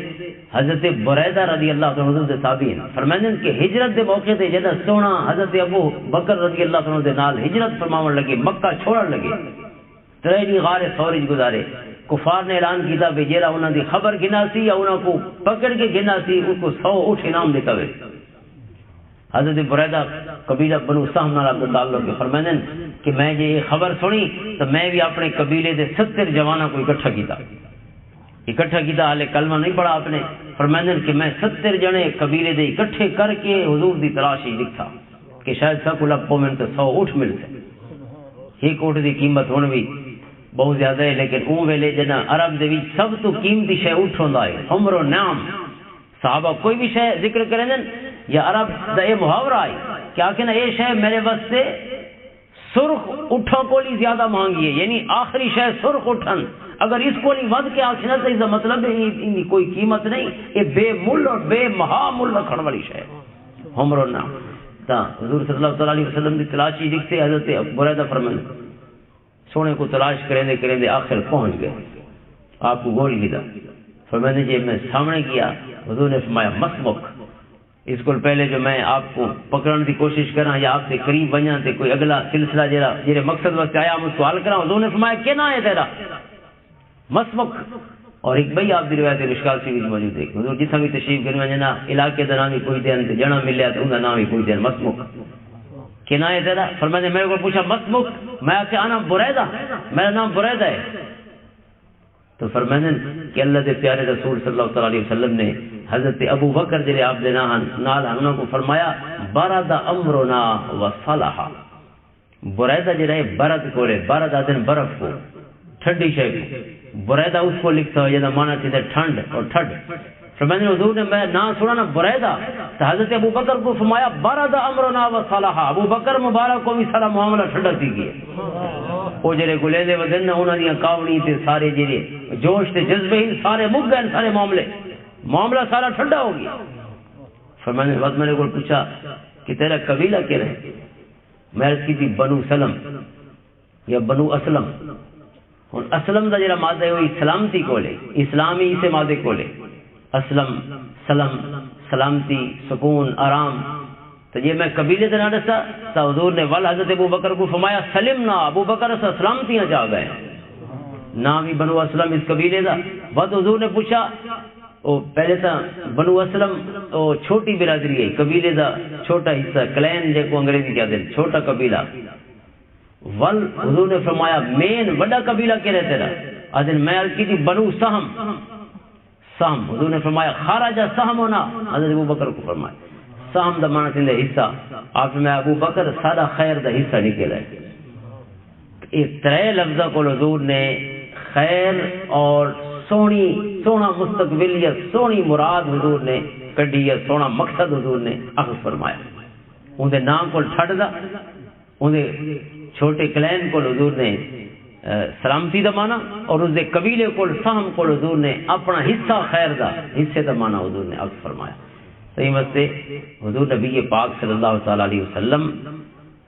[SPEAKER 1] حضرت بریدہ رضی اللہ تعالیٰ عنہ دے تابعین فرمائیں کہ ہجرت دے موقع تے جدا سونا حضرت ابو بکر رضی اللہ تعالیٰ عنہ دے نال ہجرت فرماون لگے مکہ چھوڑن لگے تریڈی غار ثورج گزارے کفار نے اعلان کیتا بے جیرا انہاں دی خبر گنا سی یا انہاں کو پکڑ کے گنا سی ان کو 100 اٹھ انعام دیتا ہوئے حضرت بریدہ قبیلہ بنو سہم نال اپنا تعلق ہے فرمائیں کہ میں یہ خبر سنی تو میں بھی اپنے قبیلے دے 70 جوانوں کو اکٹھا کیتا حالے کلمہ نہیں پڑھا آپ نے فرمائیں کہ میں 70 جنے قبیلے دے اکٹھے کر کے حضور دی تلاشی لکھا کہ شاید سب کو لپو میں تو 100 اٹھ مل سے ایک اٹھ دی قیمت ہونے بھی بہت زیادہ ہے لیکن اون ویلے جنا عرب دے وچ سب تو قیمتی شے اٹھ ہوندا ہے عمر و نعم صحابہ کوئی بھی شے ذکر کریں یا عرب دا یہ محاورہ ہے کیا کہ نا یہ شے میرے واسطے سرخ اٹھوں کو لی زیادہ مانگی ہے یعنی آخری شے سرخ اٹھن اگر اس کو لی ود کے آکھنا تو اس کا مطلب ہے ان کوئی قیمت نہیں یہ بے مل اور بے مہا مل رکھن والی شے عمر و نعم تا حضور صلی اللہ علیہ وسلم دی تلاشی لکھتے حضرت بریدہ فرمائیں سونے کو تلاش کریں دے آخر پہنچ گئے آپ کو گول گیا فرمانے جی میں سامنے کیا حضور نے فرمایا مسبق اس کو پہلے جو میں آپ کو پکڑنے کی کوشش کرا یا آپ سے قریب بنیا تے کوئی اگلا سلسلہ جیرے مقصد واسطے آیا مجھ سوال کرا حضور نے فرمایا کیا نام ہے تیرا مسبق اور ایک بھائی آپ دی روایت مشکال سی موجود ہے حضور جتنا بھی تشریف کرنے میں جنا علاقے دا نام ہی کوئی دین جنا ملیا تو ان کا نام ہی کوئی دین مسبق کیا نام ہے تیرا فرمانے میرے کو پوچھا مسبق میں کہ انا بریدہ میرا نام بریدہ ہے تو فرمائیں کہ اللہ دے پیارے رسول صلی اللہ علیہ وسلم نے حضرت ابو بکر جلے آپ دے نال انہوں کو فرمایا برد امرنا وصلح بریدہ جلے برد کو لے برد آدن برف کو ٹھنڈی شے کو بریدہ اس کو لکھتا ہے یہ مانا چیزیں ٹھنڈ اور ٹھنڈ فرمائیں حضور نے میں نام سنا نا بریدہ تو حضرت ابو بکر کو فرمایا برد امرنا وصلح ابو بکر مبارک کو بھی سارا معاملہ ٹھنڈا سی گیا وہ جڑے گلے دے ودن نہ انہاں دی کاوڑی تے سارے جڑے جوش تے جذبے ہی سارے مک گئے سارے معاملہ سارا ٹھنڈا ہو گیا فرمانے وقت میں نے کو پوچھا کہ تیرا قبیلہ کیا ہے میں عرض کی تھی بنو سلم یا بنو اسلم ہن اسلم دا جڑا مادہ ہے وہ سلامتی کولے اسلامی سے مادے کولے اسلم سلم سلامتی سکون آرام تو یہ میں قبیلے دے نہ دسا تو حضور نے ول حضرت ابو بکر کو فرمایا سلمنا ابو بکر سے سلامتیاں جا گئے نام ہی بنو اسلم اس قبیلے دا بعد حضور نے پوچھا او پہلے تا بنو اسلم او چھوٹی برادری ہے قبیلے دا چھوٹا حصہ کلین جے کو انگریزی کہتے ہیں چھوٹا قبیلہ ول حضور نے فرمایا مین بڑا قبیلہ کیا رہتے رہا آدھن میں عرض کی تھی بنو سہم سہم حضور نے فرمایا خارجہ سہم ہونا حضرت ابو بکر کو فرمایا سہم دا مانا چندے حصہ آپ میں ابو بکر سارا خیر دا حصہ نکل ہے اس ترے لفظہ کو حضور نے خیر اور سونا مستقبلیت سونی مراد حضور نے کڈی ہے سونا مقصد حضور نے اخذ فرمایا ان دے نام کو ٹھڑ دا ان دے چھوٹے کلین کو حضور نے سلامتی دا مانا اور اس دے قبیلے کو سہم کو حضور نے اپنا حصہ خیر دا حصے دا مانا حضور نے اخذ فرمایا صحیح مسئلے حضور نبی پاک صلی اللہ تعالیٰ علیہ وسلم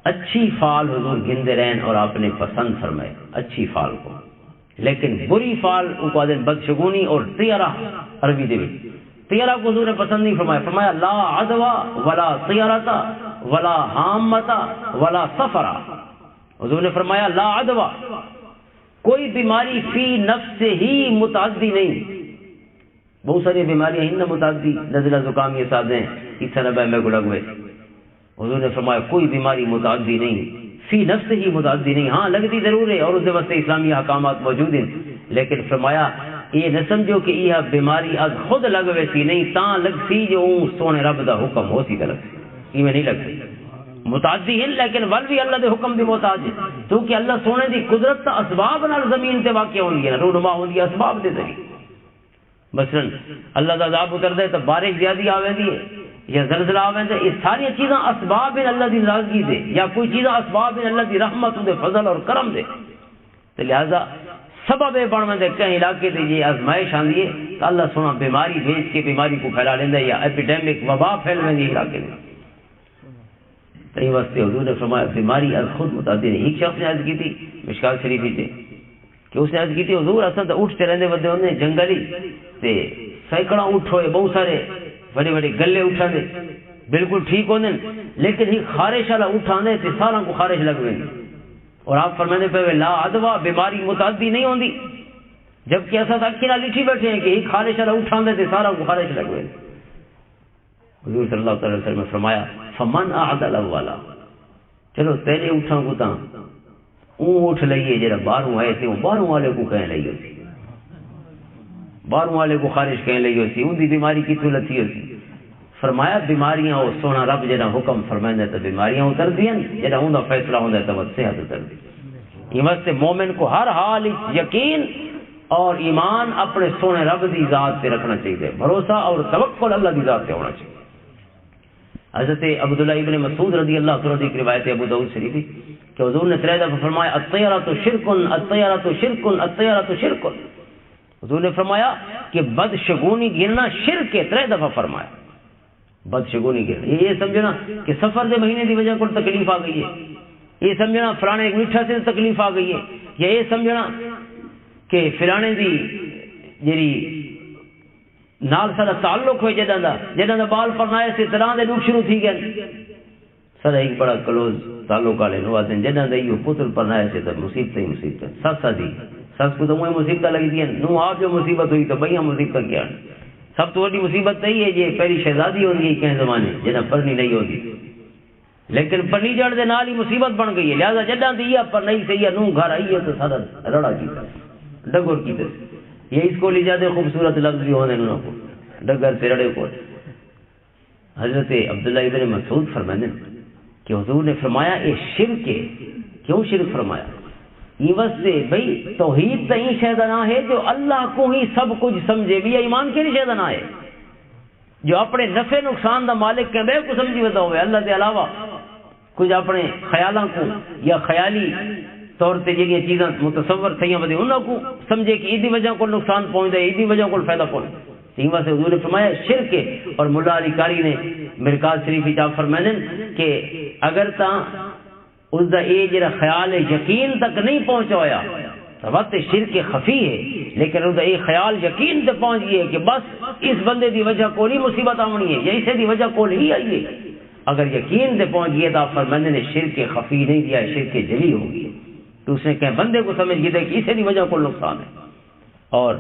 [SPEAKER 1] اچھی فعال حضور گندے رہن اور آپ نے پسند فرمائے اچھی فعال کو لیکن بری فعال ان کو بدشگونی اور تیارہ عربی دے طیرہ کو حضور نے پسند نہیں فرمایا، فرمایا لا عدوہ ولا طیرۃ ولا حامۃ ولا سفر۔ حضور نے فرمایا لا عدوہ، کوئی بیماری فی نفس سے ہی متعدی نہیں۔ بہت ساری بیماریاں ہی نہ متعدی، نزلہ زکام یہ سب ہیں، اس طرح میں گڑگ ہوئے۔ حضور نے فرمایا کوئی بیماری متعدی نہیں، فی نفس سے ہی متعدی نہیں، ہاں لگتی ضرور ہے اور اس واسطے اسلامی احکامات موجود ہیں، لیکن فرمایا یہ نہ سمجھو کہ یہ بیماری از خود لگ ویسی نہیں، تاں لگ سی جو سونے رب دا حکم ہو سی لگ سی، یہ نہیں لگتی، متعدی ہیں لیکن ول بھی اللہ دے حکم دی محتاج ہے، کیونکہ اللہ سونے دی قدرت تا اسباب نال زمین تے واقع ہوندی ہے، رونما ہوندی ہے اسباب دے ذریعے۔ مثلا اللہ دا عذاب اتردا ہے تو بارش زیادی آویندی ہے یا زلزلہ آویندے، یہ ساری چیزاں اسباب ہیں اللہ دی ناراضگی دے، یا کوئی چیزاں اسباب ہیں اللہ دی رحمت دے، فضل اور کرم دے، تو لہذا سبب بن میں کہیں علاقے تے یہ آزمائش آندی ہے تو اللہ سونا بیماری بھیج کے بیماری کو پھیلا لیندا ہے، یا ایپیڈیمک وبا پھیل ویندی علاقے میں۔ تو یہ واسطے حضور نے فرمایا بیماری از خود متعدی نہیں۔ ایک شخص نے عرض کی تھی مشکات شریف سے کہ اس نے عرض کی تھی حضور اصل تو اٹھتے رہندے ودے ہوندے جنگلی تے سینکڑا اٹھ ہوئے، بہت سارے بڑے بڑے گلے اٹھاندے بالکل ٹھیک ہوندے، لیکن ہی خارش والا اٹھاندے تے سارا کو خارش لگ ویندی، اور آپ فرماندے پے لا عدوہ بیماری متعدی نہیں ہوندی، جبکہ ایسا اکھی نال لکھی بیٹھے ہیں کہ ہی خارش والا اٹھاندے تے سارا کو خارش لگ ویندی۔ حضور صلی اللہ علیہ وسلم نے فرمایا فمن اعدل والا، چلو تیرے اٹھاں کو تاں اونٹ لئیے جڑا باہروں آئے تھے، باہروں والے کو کہیں لئی ہوتی، باہروں والے کو خارش کہیں لئی ہوتی، ان دی بیماری کتوں لتی ہوتی۔ فرمایا بیماریاں وہ سونا رب جڑا حکم فرمائندا تو بیماریاں اتر دیاں، جڑا ان دا فیصلہ ہوندا ہے تو صحت اتر دی۔ یہ واسطے مومن کو ہر حال یقین اور ایمان اپنے سونے رب دی ذات پہ رکھنا چاہیے، بھروسہ اور توکل اللہ دی ذات پہ ہونا چاہیے۔ حضرت عبداللہ ابن مسعود رضی اللہ عنہ کی روایت ہے ابو داؤد شریفی کہ حضور نے 3 دفعہ فرمایا الطیرۃ شرک الطیرۃ شرک الطیرۃ شرک۔ حضور نے فرمایا کہ بدشگونی گرنا شرک ہے، 3 دفعہ فرمایا بدشگونی گرنا۔ یہ سمجھنا کہ سفر دے مہینے دی وجہ کو تکلیف آ گئی ہے، یہ سمجھنا فلانے ایک میٹھا سے تکلیف آ گئی ہے، یا یہ سمجھنا کہ فلانے دی جیڑی نال سارا تعلق ہوئے جدہ دا بال پرنائے سے طرح دے لوگ شروع تھی گئے، سارا ایک بڑا کلوز تعلق والے نوازن جدہ دے یہ پتر پرنائے سے تو مصیبت ہی مصیبت، سسا دی سس کو تو وہ مصیبت لگی دی نو آپ جو مصیبت ہوئی تو بھئیاں مصیبت کیا سب تو بڑی مصیبت نہیں ہے، یہ پہلی شہزادی ہوتی ہے کہیں زمانے جدہ پڑھنی نہیں ہوتی، لیکن پڑھنی جڑ دے نال ہی مصیبت بن گئی ہے، لہذا جدہ دی یہ پر نہیں صحیح ہے نو گھر آئی ہے تو سارا رڑا کیتا ڈگور کیتا، یہ اس کو لی جاتے خوبصورت لفظ بھی ہونے انہوں کو ڈگر سے رڑے کو۔ حضرت عبداللہ ابن مسعود فرمانے کہ حضور نے فرمایا یہ شرک ہے، کیوں شرک فرمایا؟ یہ واسطے بھئی توحید تا ہی شہدہ نہ ہے جو اللہ کو ہی سب کچھ سمجھے بھی ایمان کے لیے شہدہ نہ ہے، جو اپنے نفع نقصان دا مالک کے بے کو سمجھی ودا ہوئے اللہ کے علاوہ کچھ اپنے خیالوں کو یا خیالی طور تے جڑی چیزاں متصور تھیاں ودے انہاں کو سمجھے کہ ایدی وجہ کو نقصان پہنچ دے، ایدی وجہ کو فائدہ پہنچ دے، اس واسطے حضور نے فرمایا شرک ہے۔ اور ملا علی قاری نے مرکات شریف وچ فرمانے کہ اگر تا اس دا اے جڑا خیال یقین تک نہیں پہنچا ہویا تو وقت شرک خفی ہے، لیکن اس دا اے خیال یقین تے پہنچ گئی ہے کہ بس اس بندے دی وجہ کو ہی مصیبت آونی ہے یا اسے دی وجہ کو ہی آئی ہے، اگر یقین تے پہنچ گئی تو آپ فرمانے نے شرک خفی نہیں دیا، شرک جلی ہوگی، تو اس نے کہ بندے کو سمجھ گیا کہ اسے دی وجہ کو نقصان ہے۔ اور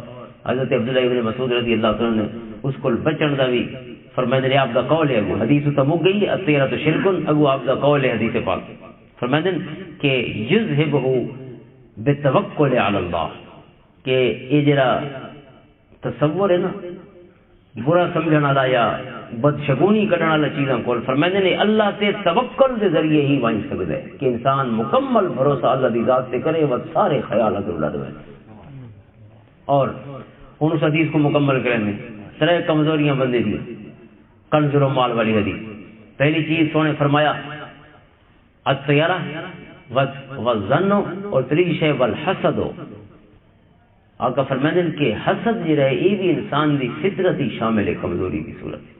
[SPEAKER 1] حضرت عبداللہ ابن مسعود رضی اللہ عنہ نے اس کو بچن دا بھی فرمایا نے آپ دا قول ہے، اگو حدیث تو مک گئی ہے الطیرۃ شرک، اگو آپ دا قول ہے حدیث پاک فرمایا کہ یذهبه بالتوکل علی اللہ، کہ یہ جڑا تصور ہے نا برا سمجھن والا یا بدشگونی کرنے والا چیزاں کو فرمایا نے اللہ تے توکل دے ذریعے ہی وان سکدا ہے کہ انسان مکمل بھروسہ اللہ دی ذات سے کرے وہ سارے خیال ادھر اڑا دے۔ اور ان اس حدیث کو مکمل کریں گے 3 کمزوریاں بندے دی کنز و مال والی حدیث۔ پہلی چیز سونے فرمایا الطیرہ والظن، اور 3 شے والحسد، آقا فرمانے کہ حسد جی رہے یہ بھی انسان دی فطرت ہی شامل ہے کمزوری کی صورت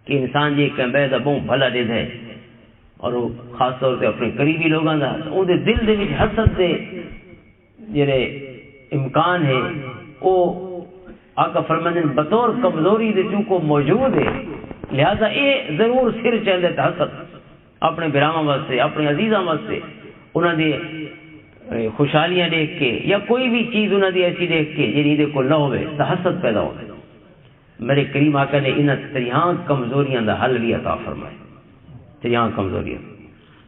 [SPEAKER 1] کہ انسان جی کہ بے دبوں بھلا دے ہے اور وہ خاص طور سے اپنے قریبی لوگاں دا او دے دل دے وچ حسد دے جڑے امکان ہے وہ آقا فرماتے ہیں بطور کمزوری دے چونکہ موجود ہے لہذا یہ ضرور سر چاہتے تھے حسد اپنے براواں واسطے اپنے عزیزاں واسطے انہوں نے خوشحالیاں دیکھ کے یا کوئی بھی چیز انہوں نے ایسی دیکھ کے جی دے کو نہ ہوئے تو حسد پیدا ہو گئے. میرے کریم آقا نے ان تریہاں کمزوریاں دا حل بھی عطا فرمائے. تریہاں کمزوریاں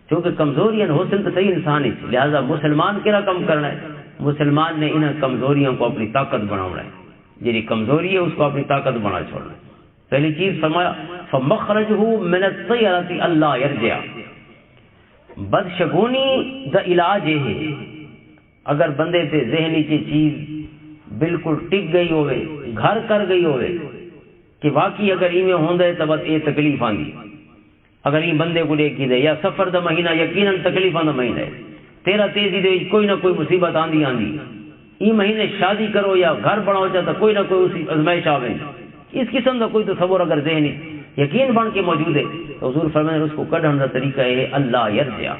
[SPEAKER 1] کیونکہ کمزوریاں حسن تو صحیح انسان ہی لہذا مسلمان کیا کم کرنا ہے مسلمان نے ان کمزوریوں کو اپنی طاقت بنانا ہے. جی کمزوری ہے اس کو اپنی طاقت بنا چھوڑنا ہے. پہلی چیز فرمایا فمخرجہ من الطیرۃ اللہ یرجع. بدشگونی دا علاج یہ ہے اگر بندے تے ذہنی کی چیز بالکل ٹک گئی ہوئے گھر کر گئی ہوئے کہ واقعی اگر ایویں ہوندا ہے تو بس یہ تکلیف آندی اگر یہ بندے کو لے کے دے یا سفر دا مہینہ یقیناً تکلیفاں دا مہینہ ہے تیرا تیزی دے کوئی نہ کوئی مصیبت آندی یہ مہینے شادی کرو یا گھر بناؤ چاہتا کوئی نہ کوئی اسی ازمائش آوے اس قسم کا کوئی تصور اگر ذہنی یقین بن کے موجود ہے تو حضور فرماتے ہیں اس کو کڈھن کا طریقہ ہے اللہ یرجع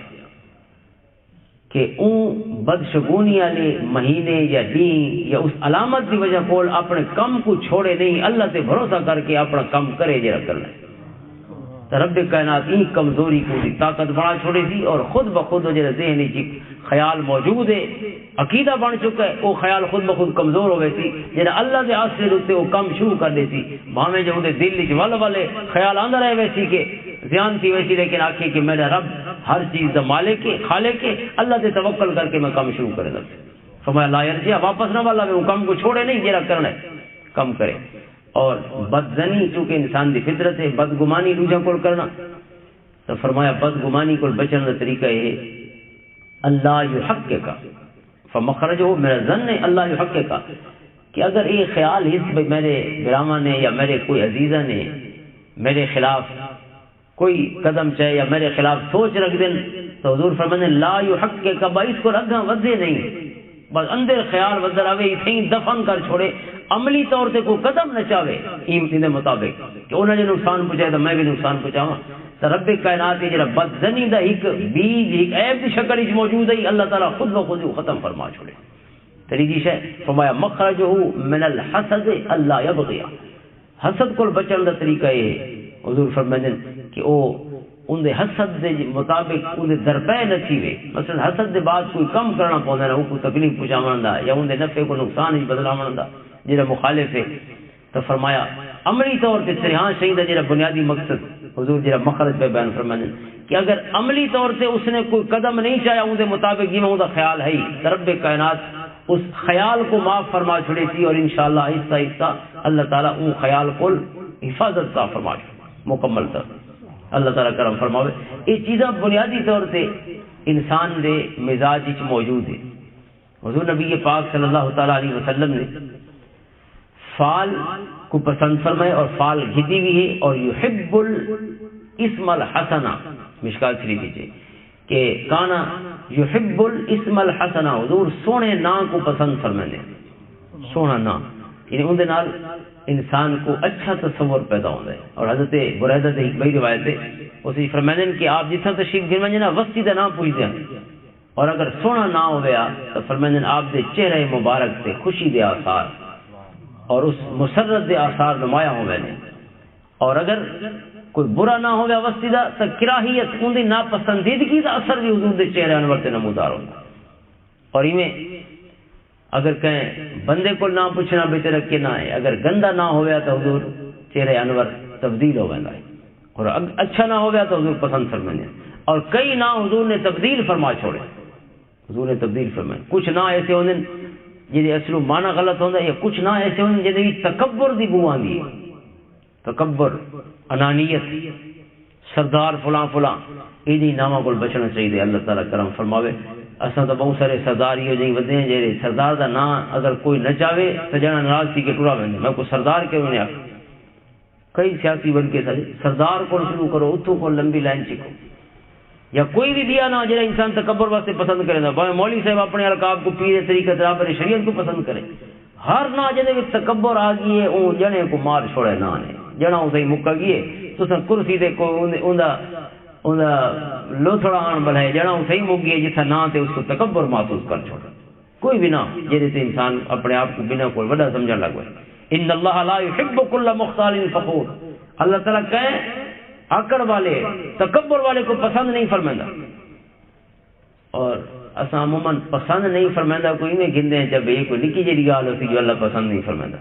[SPEAKER 1] کہ اون بدشگونی والے مہینے یا دین یا اس علامت کی وجہ کول اپنے کم کو چھوڑے نہیں اللہ سے بھروسہ کر کے اپنا کم کرے جرا کرنا ہے. رب کائنات این کمزوری کو دی طاقت بنا چھوڑے سی اور خود بخود جڑا ذہنی چ خیال موجود ہے عقیدہ بن چکا ہے وہ خیال خود بخود کمزور ہو گئے سی جڑا اللہ دے آسرے تے وہ کم شروع کر دے سی بھاویں جو دے دل وچ ول والے خیال آندا رہے ویسی کہ زیان تھی ویسی لیکن آکھے کہ میرا رب ہر چیز دا مالک ہے خالق ہے اللہ تے توکل کر کے میں کم شروع کر دوں. فرمایا لا یرجع واپس نہ والا وہ کم کو چھوڑے نہیں جڑا کرنا ہے کم کرے. اور بدزنی چونکہ انسان دی فطرت ہے بدگمانی دوجا کول کرنا تو فرمایا بدگمانی کول بچن کا طریقہ یہ اللہ یحقق فمخرجہ میرا ظن ہے اللہ یحقق کہ اگر یہ خیال اس میرے براما نے یا میرے کوئی عزیزہ نے میرے خلاف کوئی قدم چاہے یا میرے خلاف سوچ رکھ دیں تو حضور فرماتے ہیں لا یحقق اس کو رکھنا وضع نہیں بس اندر خیال وزر آوے اتنی دفن کر چھوڑے عملی طور سے کوئی قدم نہ چاہے ان مطابق کہ انہوں نے نقصان پہنچایا تو میں بھی نقصان پہنچاواں تو رب کائنات جڑا بدزنی دا ایک بیج ایک عیب دی شکل وچ موجود ہے اللہ تعالیٰ خود بخود ختم فرما چھوڑے. تیسری شے فرمایا مخرجہ من الحسد اللہ یبغی حسد کو بچن دا طریقہ یہ حضور فرماتے ہیں کہ او ان دے حسد دے مطابق ان دے درپے نہ تھیوے مثلا حسد دے بعد کوئی کم کرنا پوندا ہے کوئی تکلیف پہنچاون دا یا ان دے نفع کو نقصان وچ بدلاون دا جڑا مخالف ہے تو فرمایا عملی طور پہ سریحان شہید جڑا بنیادی مقصد حضور جڑا مخرج پہ بیان فرماتے ہیں کہ اگر عملی طور سے اس نے کوئی قدم نہیں چاہیا ان دے مطابق جی میں ان دا خیال ہے رب کائنات اس خیال کو معاف فرما چھڑے تھی اور انشاءاللہ آہستہ آہستہ اللہ تعالیٰ ان خیال کو حفاظت کا فرما چھڑے مکمل تر اللہ تعالیٰ کرم فرماوے. یہ چیزیں بنیادی طور سے انسان دے مزاج وچ موجود ہے. حضور نبی پاک صلی اللہ تعالیٰ علیہ وسلم نے فال کو پسند فرمائے اور فال گھدی بھی ہے اور یحب الاسم الحسنہ مشکات شریف ہے کہ کانا یحب الاسم الحسنہ حضور سونے نام کو پسند فرمائے سونا نام یعنی ان دے نال انسان کو اچھا تصور پیدا ہوتا ہے. اور حضرت بریدہ سے ایک بڑی روایت ہے اسی فرماتے ہیں کہ آپ جتنا تشریف گھر میں نا وسطی کا نام پوچھتے ہیں اور اگر سونا نہ ہو گیا تو فرماتے ہیں آپ دے چہرے مبارک سے خوشی دے آثار اور اس مسرت دے آثار نمایاں ہو گئے اور اگر کوئی برا نہ ہو گیا وسطی دا تو کراہیت ان دی ناپسندیدگی دا اثر بھی حضور دے چہرے انور سے نمودار ہوتا. اور ایویں اگر کہیں بندے کو نہ پوچھنا بہتر کہ نہ ہے اگر گندا نہ ہو گیا تو حضور چہرے انور تبدیل ہو گیا ہے اور اچھا نہ ہو گیا تو حضور پسند فرمائے اور کئی نہ حضور نے تبدیل فرما چھوڑے حضور نے تبدیل فرمائے. کچھ نہ ایسے ہونے جی اصل معنی غلط ہوتا ہے یا کچھ نہ ایسے ہونے جی تکبر دی بو آندی ہے تکبر انانیت سردار فلاں فلاں یہ نامہ کو بچنا چاہیے. اللہ تعالیٰ کرم فرماوے. اصل تو بہت سارے سردار ہی جی ودے ہیں جی سردار دا نام اگر کوئی نہ چاہے تو جانا ناراض تھی کہ ٹورا ویندے میں کوئی سردار کیوں نہیں آخر کئی سیاسی بن کے سردار کو شروع کرو اتوں کو لمبی لائن چکو یا کوئی بھی دیا نہ جڑا انسان تکبر واسطے پسند کرے نا بھائی مولوی صاحب اپنے القاب کو پیر طریقے طرح شریعت کو پسند کرے ہر نہ جدے وچ تکبر آ گئی ہے وہ جنے کو مار چھوڑے نہ نے جنا اسے مکا گئی تو کرسی دے کو اوندا لوتھڑا آن بلائے جنا صحیح مک گئی جتنا نہ تے اس کو تکبر محسوس کر چھوڑا کوئی بھی نہ جہے سے انسان اپنے آپ کو بنا کوئی بڑا سمجھنے لگ گئے. ان اللہ لا يحب كل مختال فخور، اللہ تعالیٰ کہے آکڑ والے تکبر والے کو پسند نہیں فرمائندہ. اور اساں عموماً پسند نہیں فرمائندہ کوئی میں گندے ہیں جب یہ کوئی نکی جڑی گال ہوتی جو اللہ پسند نہیں فرمائندہ.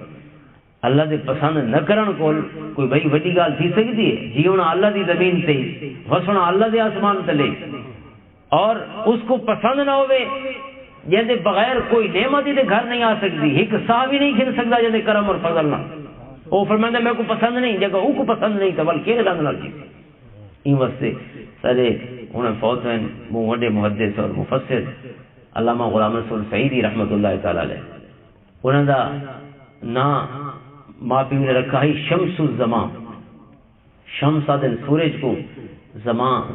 [SPEAKER 1] اللہ دے پسند نہ کرن کول کوئی بھئی وڈی گال تھی سکتی ہے؟ جیونا اللہ دی زمین تے وسنا اللہ دے آسمان تلے، اور اس کو پسند نہ ہوئے جیسے بغیر کوئی نعمت ہی دے گھر نہیں آ سکتی، ایک سا بھی نہیں کھل سکتا جیسے کرم اور فضل نہ. وہ فرمائندہ میں کو پسند نہیں جگہ وہ کو پسند نہیں تو بلکہ لنگ نہ چیز این واسطے سارے انہیں فوت ہیں وہ وڈے محدث اور مفسر علامہ غلام رسول سعیدی رحمۃ اللہ تعالی علیہ، انہوں دا نا ماں پیو نے رکھا ہے شمس الزمان. شمس آدن سورج کو،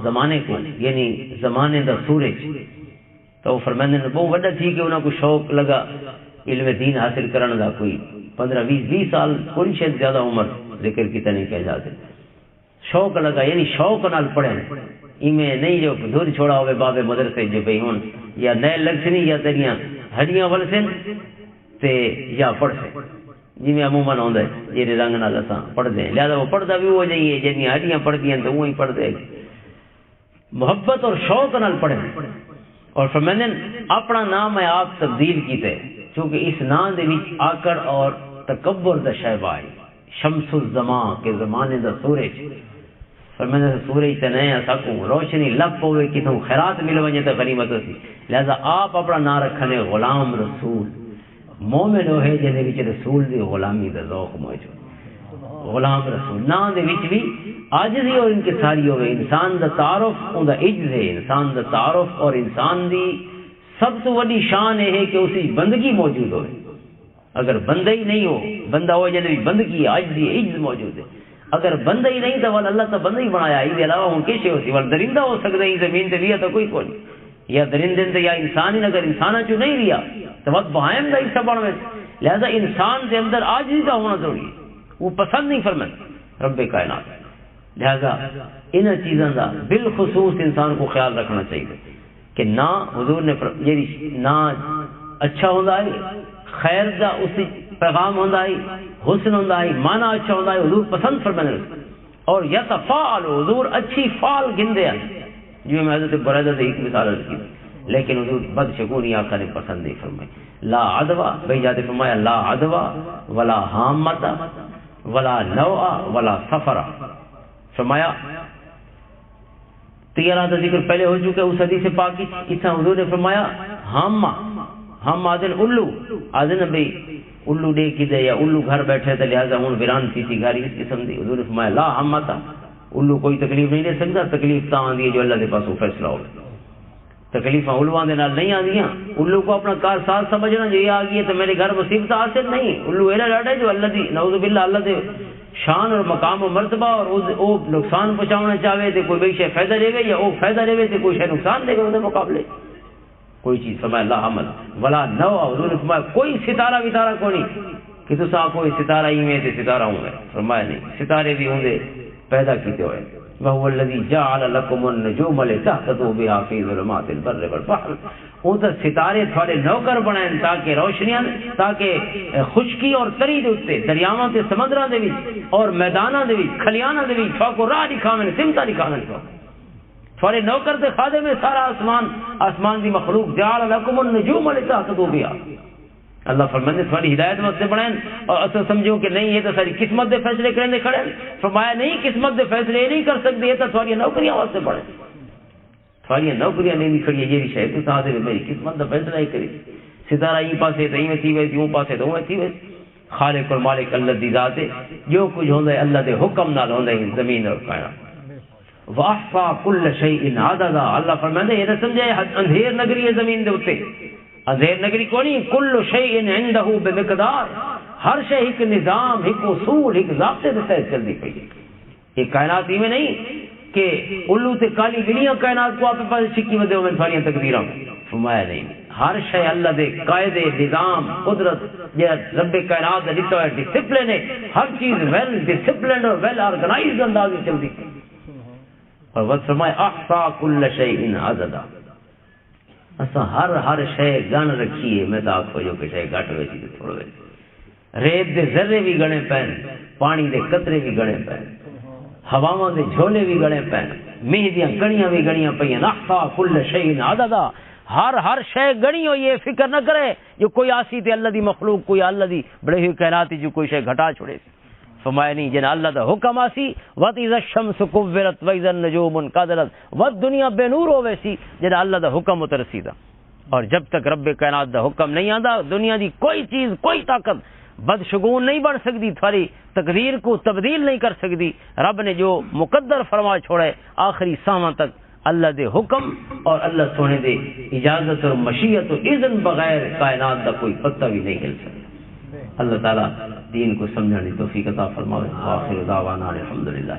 [SPEAKER 1] زمانے کو یعنی زمانے دا سورج. تو وہ فرمائندے نے بہت وڈا تھی کہ انہوں کو شوق لگا علم دین حاصل کرنے دا، کوئی 15-20 سال کوئی شاید زیادہ عمر ذکر کی نہیں کہہ جاتے. شوق لگا یعنی شوق نال پڑھیں میں نہیں جو دور چھوڑا ہوئے بابے مدرسے جو بھئی ہون یا نئے لگسنی یا تیریاں ہڈیاں ولسن تے یا پڑھ سے جی میں عموماً ہوندہ ہے یہ رنگ نال اساں پڑھ دیں، لہذا وہ پڑھتا بھی ہو جائیے جنہیں ہڈیاں پڑھ دیں تو وہی پڑھ دیں. محبت اور شوق نال پڑھیں. اور فرمائندے اپنا نام ہے آپ تبدیل کیتے چونکہ اس نام دے وچ آکڑ اور تکبر دا شیب آئی. شمس الزمان کے زمانے دا سورج، فرمائندے سورج تے نہیں سکوں روشنی لپ ہوئے کتوں خیرات مل ونجے تے غنیمت ہوتی. لہذا آپ اپنا نام رکھنے غلام رسول. مومن ہوئے جنہیں وچ رسول دی غلامی دا ذوق موجود. غلام رسول نام دے وچ بھی عاجزی اور انکساری ہوئے. انسان دا تعارف ان دا عجز ہے، انسان دا تعارف اور انسان دی سب تو بڑی شان ہے کہ اسی بندگی موجود ہوئے. اگر بندہ ہی نہیں ہو، بندہ ہو جنہیں بندگی عاجزی عجز موجود ہے. اگر بندہ ہی نہیں تو اللہ تو بندہ ہی بنایا اس کے علاوہ ہوں کیسے ہوتی ول درندہ ہو سکتا ہے زمین تے لیا تو کوئی کون یا درندے تے یا انسان ہی اگر انسان چ نہیں لیا تو بس بہائم کا حصہ بن گئے. لہذا انسان کے اندر عاجزی کا ہونا ضروری ہے، وہ پسند نہیں فرمائے رب کائنات. لہذا ان چیزوں کا بالخصوص انسان کو خیال رکھنا چاہیے کہ نہ حضور نے نہ اچھا ہوتا ہے، خیر دا اسی پیغام ہوتا ہے، حسن ہوتا ہے، معنی اچھا ہوتا ہے، حضور پسند فرمائے. اور یتفاعل حضور اچھی فعال گندے ہیں جو میں حضرت برائدہ سے ایک مثال عرض کی، لیکن حضور بد شگونی آقا نے پسند نہیں فرمائی. لا عدوہ بھائی جاتے فرمایا لا عدوہ ولا حامتا ولا نوع ولا سفرہ. فرمایا تیارہ کا ذکر پہلے ہو چکا اس حدیث پاک کی. اس حضور نے فرمایا ہم آدن الو آدن بھائی الو ڈے کی دے یا الو گھر بیٹھے تھے لہٰذا ہوں ویران کی تھی گھر اس قسم دی. حضور نے فرمایا لا ہم آتا الو کوئی تکلیف نہیں دے سکتا. تکلیف تا آندی ہے جو اللہ کے پاس وہ فیصلہ ہو. تکلیف الوان دے نال نہیں آندیاں. الو کو اپنا کار ساز سمجھنا جو یہ آ گئی ہے تو میرے گھر مصیبت حاصل نہیں. الو ایڈا ڈاٹا ہے جو اللہ دی نعوذ باللہ اللہ دے شان اور مقام و مرتبہ اور وہ نقصان پہنچانا چاہے تو کوئی بے شے فائدہ دے گا یا وہ فائدہ دے گا تو کوئی شے نقصان دے گا اس مقابلے کوئی چیز. فرمایا اللہ حمد ولا نو. حضور نے فرمایا کوئی ستارہ وتارہ کو نہیں کہ تو سا کوئی ستارہ ہی میں ستارہ ہوں گے. فرمایا نہیں، ستارے بھی ہوں گے پیدا کیتے ہوئے. وهو الذي جعل لكم النجوم لتهتدوا بها في ظلمات البر والبحر. وہ تو ستارے تھوڑے نوکر بنائیں تاکہ روشنیاں تاکہ خشکی اور تری دے اتنے دریاواں تے سمندراں دے وچ اور میداناں دے وچ کھلیاناں دے وچ کو راہ دکھاویں سمتا دکھاویں. تھوڑے نوکر تے خادم میں سارا آسمان دی مخلوق جعل لكم النجوم لتهتدوا بها. اللہ فرماتے تھوڑی ہدایت واسطے بنائیں اور اصل سمجھو کہ نہیں یہ تو ساری قسمت دے فیصلے کرنے کھڑے. فرمایا نہیں قسمت دے فیصلے یہ نہیں کر سکتے، یہ تو تھوڑی نوکریاں واسطے بڑھیں. تھوڑی نوکریاں نہیں کھڑی یہ شے تو ساتھ میری قسمت دا فیصلہ ہی کری. ستارہ یہ پاسے تو میں تھی ویسی، وہ پاسے تو وہ تھی ویسی. خالق اور مالک اللہ دی ذات ہے، جو کچھ ہوندا ہے اللہ دے حکم نال ہوندا ہے زمین اور کائنات. واحصا کل شیء عددا. اللہ فرماتے یہ نہ سمجھے اندھیر نگری ہے زمین دے اوتے. اندھیر نگری کو نہیں، کل شیء عنده بمقدار. ہر شے ایک نظام، ایک اصول، ایک ضابطے سے طے چلتی پئی. یہ کائنات ہی میں نہیں کہ الو تے کالی بلیاں کائنات کو آپ کے پاس چھکی ودے ہوئے ساریاں تقدیراں. فرمایا نہیں، ہر شے اللہ دے قاعدے نظام قدرت یہ رب کائنات نے دتا ہے ڈسپلن ہے. ہر چیز ویل ڈسپلنڈ اور ویل آرگنائزڈ انداز میں چلتی. اور وہ فرمایا احصا کل شیء عددا. اسا ہر شے گن رکھیے. میں تو آخو جو کہ شے گھٹ ویسی تو تھوڑا ویسی ریت دے ذرے بھی گنے پین، پانی دے قطرے بھی گنے پین، ہواواں دے جھولے بھی گنے پین، میہ دیاں گڑیاں بھی گڑیاں پئیاں، احصا کل شیء عددا، ہر شے گڑی ہوئی ہے، فکر نہ کرے جو کوئی آسی تے اللہ دی مخلوق، کوئی اللہ دی بڑے ہوئی کائناتی جو کوئی شے گھٹا چھوڑے سی، فرمایا نہیں جن اللہ دا حکم آسی وَإِذَا الشَّمْسُ كُوِّرَتْ وَإِذَا النُّجُومُ انْكَدَرَتْ، وقت دنیا بے نور ہوے سی جن اللہ دا حکم اترسیدہ، اور جب تک رب کائنات دا حکم نہیں آندا دنیا دی کوئی چیز کوئی طاقت بدشگون نہیں بن سکتی، تھوڑی تقدیر کو تبدیل نہیں کر سکتی۔ رب نے جو مقدر فرما چھوڑے آخری ساماں تک اللہ دے حکم اور اللہ سونے دے اجازت اور مشیت و اذن بغیر کائنات دا کوئی پتہ بھی نہیں ہل سکتا۔ اللہ تعالیٰ دین کو سمجھنے توفیق عطا فرمائے۔ آخر دعوانا الحمدللہ۔